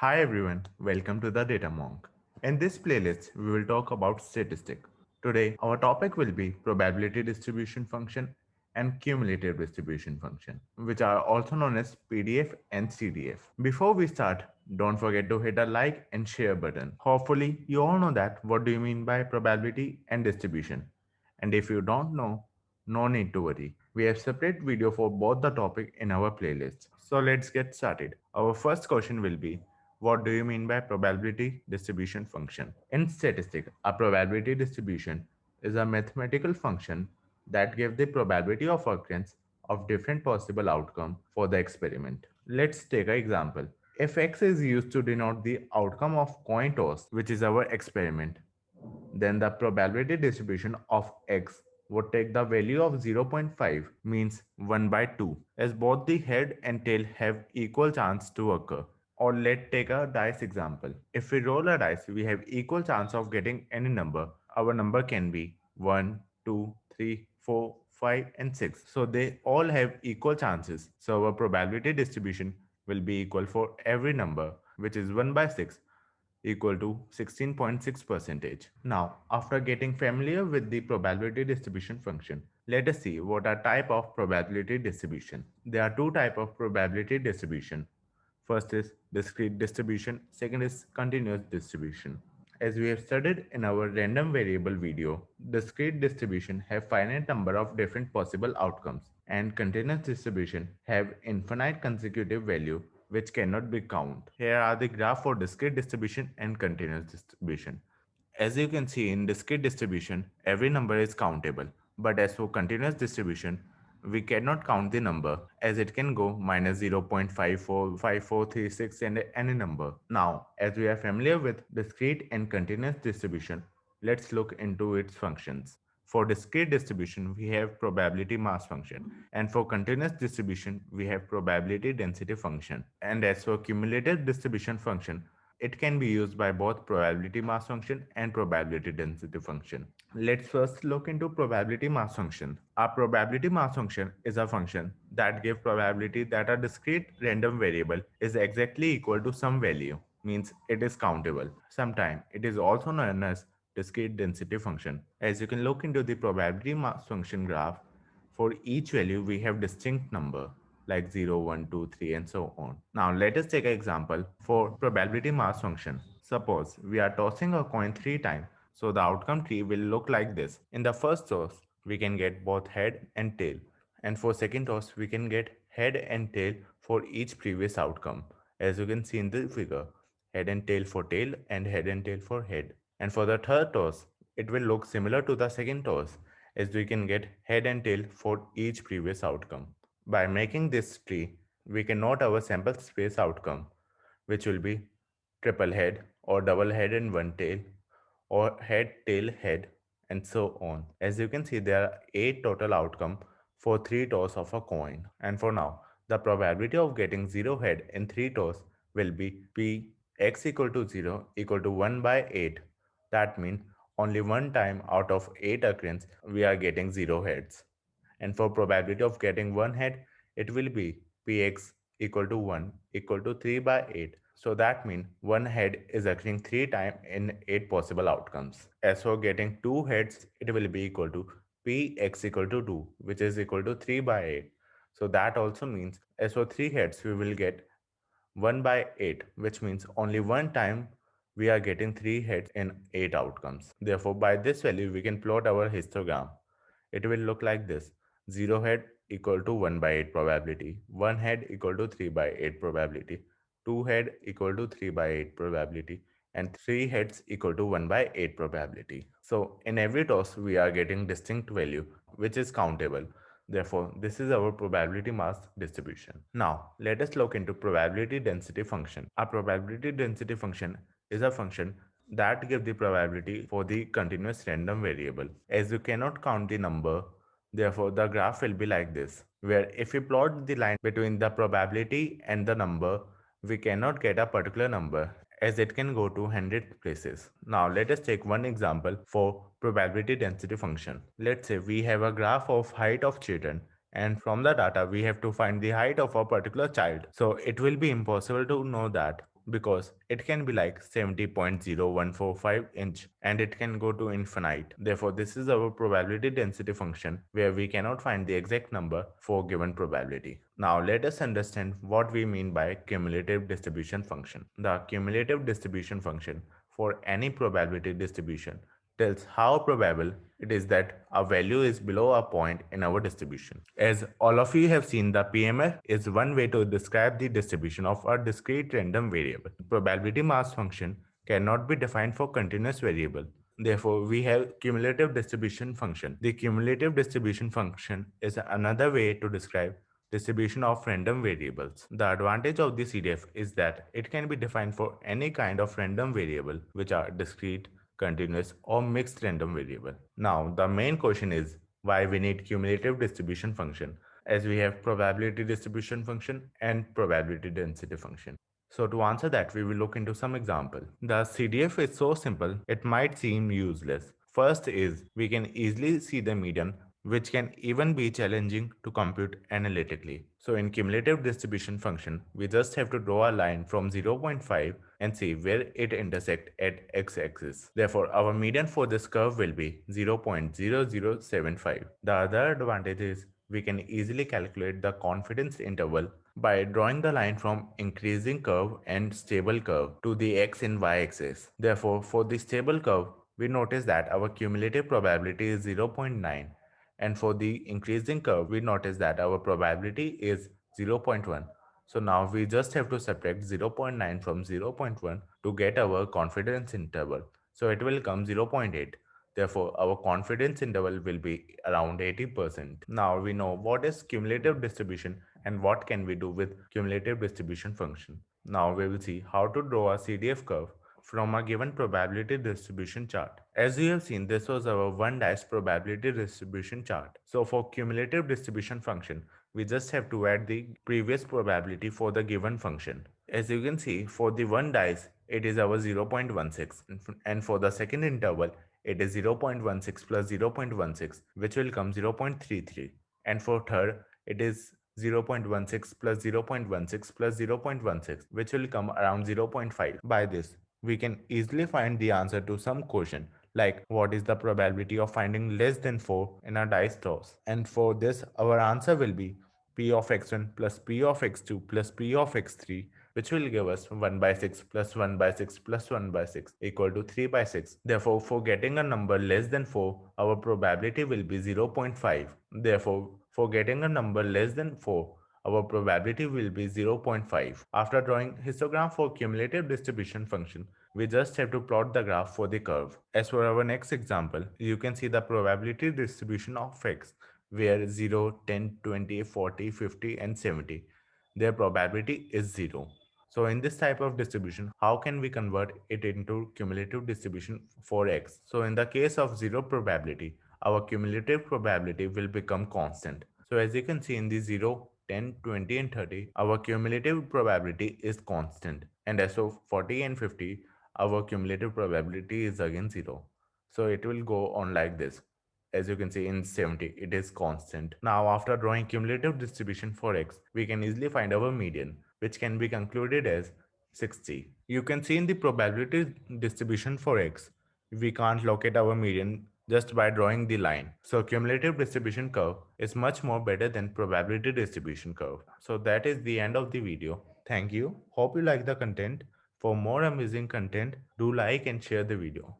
Hi everyone, welcome to the Data Monk. In this playlist, we will talk about statistic. Today, our topic will be probability distribution function and cumulative distribution function, which are also known as PDF and CDF. Before we start, don't forget to hit a like and share button. Hopefully, you all know that what do you mean by probability and distribution. And if you don't know, no need to worry. We have separate video for both the topic in our playlist. So let's get started. Our first question will be, what do you mean by probability distribution function? In statistics, a probability distribution is a mathematical function that gives the probability of occurrence of different possible outcome for the experiment. Let's take an example. If x is used to denote the outcome of coin toss, which is our experiment, then the probability distribution of x would take the value of 0. 0.5 means 1 by 2, as both the head and tail have equal chance to occur. Or let's take a dice example. If we roll a dice, we have equal chance of getting any number. Our number can be 1, 2, 3, 4, 5 and 6. So they all have equal chances. So our probability distribution will be equal for every number, which is 1 by 6 equal to 16.6 percentage. Now, after getting familiar with the probability distribution function, let us see what are type of probability distribution. There are two type of probability distribution. First is discrete distribution, second is continuous distribution. As we have studied in our random variable video, discrete distribution have finite number of different possible outcomes and continuous distribution have infinite consecutive value which cannot be counted. Here are the graph for discrete distribution and continuous distribution. As you can see in discrete distribution, every number is countable. But as for continuous distribution, we cannot count the number as it can go minus 0.545436 and any number. Now, as we are familiar with discrete and continuous distribution, let's look into its functions. For discrete distribution, we have probability mass function, and for continuous distribution, we have probability density function. And as for cumulative distribution function, it can be used by both probability mass function and probability density function. Let's first look into probability mass function. A probability mass function is a function that gives probability that a discrete random variable is exactly equal to some value, means it is countable. Sometimes it is also known as discrete density function. As you can look into the probability mass function graph, for each value we have distinct number like 0, 1, 2, 3, and so on. Now let us take an example for probability mass function. Suppose we are tossing a coin 3 times, so the outcome tree will look like this. In the first toss, we can get both head and tail. And for second toss, we can get head and tail for each previous outcome. As you can see in the figure, head and tail for tail and head and tail for head. And for the third toss, it will look similar to the second toss, as we can get head and tail for each previous outcome. By making this tree, we can note our sample space outcome, which will be triple head or double head and one tail or head tail head and so on. As you can see, there are 8 total outcome for 3 toss of a coin. And for now, the probability of getting 0 head in 3 toss will be p x equal to 0 equal to 1 by 8. That means only one time out of 8 occurrence we are getting 0 heads. And for probability of getting one head, it will be px equal to 1 equal to 3 by 8. So that means one head is occurring 3 times in 8 possible outcomes. As for getting 2 heads, it will be equal to px equal to 2, which is equal to 3 by 8. So that also means as for 3 heads, we will get 1 by 8, which means only one time we are getting 3 heads in 8 outcomes. Therefore, by this value, we can plot our histogram. It will look like this: 0 head equal to 1 by 8 probability, 1 head equal to 3 by 8 probability, 2 head equal to 3 by 8 probability, and 3 heads equal to 1 by 8 probability. So in every toss, we are getting distinct value, which is countable. Therefore, this is our probability mass distribution. Now, let us look into probability density function. A probability density function is a function that gives the probability for the continuous random variable. As you cannot count the number, therefore the graph will be like this, where if we plot the line between the probability and the number, we cannot get a particular number as it can go to 100 places. Now let us take one example for probability density function. Let's say we have a graph of height of children, and from the data we have to find the height of a particular child. So it will be impossible to know that because it can be like 70.0145 inch and it can go to infinite. Therefore, this is our probability density function where we cannot find the exact number for given probability. Now let us understand what we mean by cumulative distribution function. The cumulative distribution function for any probability distribution tells how probable it is that a value is below a point in our distribution. As all of you have seen, the PMF is one way to describe the distribution of a discrete random variable. Probability mass function cannot be defined for continuous variable. Therefore, we have cumulative distribution function. The cumulative distribution function is another way to describe distribution of random variables. The advantage of the CDF is that it can be defined for any kind of random variable which are discrete, continuous or mixed random variable. Now the main question is why we need cumulative distribution function as we have probability distribution function and probability density function. So to answer that, we will look into some example. The CDF is so simple, it might seem useless. First is we can easily see the median, which can even be challenging to compute analytically. So in cumulative distribution function, we just have to draw a line from 0 0.5 and see where it intersects at x-axis. Therefore, our median for this curve will be 0.0075. The other advantage is we can easily calculate the confidence interval by drawing the line from increasing curve and stable curve to the x and y axis. Therefore, for the stable curve, we notice that our cumulative probability is 0.9, and for the increasing curve, we notice that our probability is 0.1. So now we just have to subtract 0.9 from 0.1 to get our confidence interval. So it will come 0.8. Therefore, our confidence interval will be around 80%. Now we know what is cumulative distribution and what can we do with cumulative distribution function. Now we will see how to draw a CDF curve from a given probability distribution chart. As you have seen, this was our one dice probability distribution chart. So for cumulative distribution function, we just have to add the previous probability for the given function. As you can see, for the one dice, it is our 0.16, and for the second interval, it is 0.16 plus 0.16, which will come 0.33, and for third, it is 0.16 plus 0.16 plus 0.16, which will come around 0.5. By this, we can easily find the answer to some question like what is the probability of finding less than 4 in a dice toss. And for this, our answer will be p of x1 plus p of x2 plus p of x3, which will give us 1 by 6 plus 1 by 6 plus 1 by 6 equal to 3 by 6. Therefore, for getting a number less than 4, our probability will be 0.5. Therefore, for getting a number less than 4, our probability will be 0.5. After drawing histogram for cumulative distribution function, we just have to plot the graph for the curve. As for our next example, you can see the probability distribution of x where 0, 10, 20, 40, 50 and 70. Their probability is 0. So in this type of distribution, how can we convert it into cumulative distribution for x? So in the case of 0 probability, our cumulative probability will become constant. So as you can see in the 0, 10, 20 and 30, our cumulative probability is constant. And as of 40 and 50, our cumulative probability is again 0. So it will go on like this. As you can see in 70, it is constant. Now after drawing cumulative distribution for x, we can easily find our median, which can be concluded as 60. You can see in the probability distribution for x, we can't locate our median just by drawing the line. So cumulative distribution curve is much more better than probability distribution curve. So that is the end of the video. Thank you. Hope you like the content. For more amazing content, do like and share the video.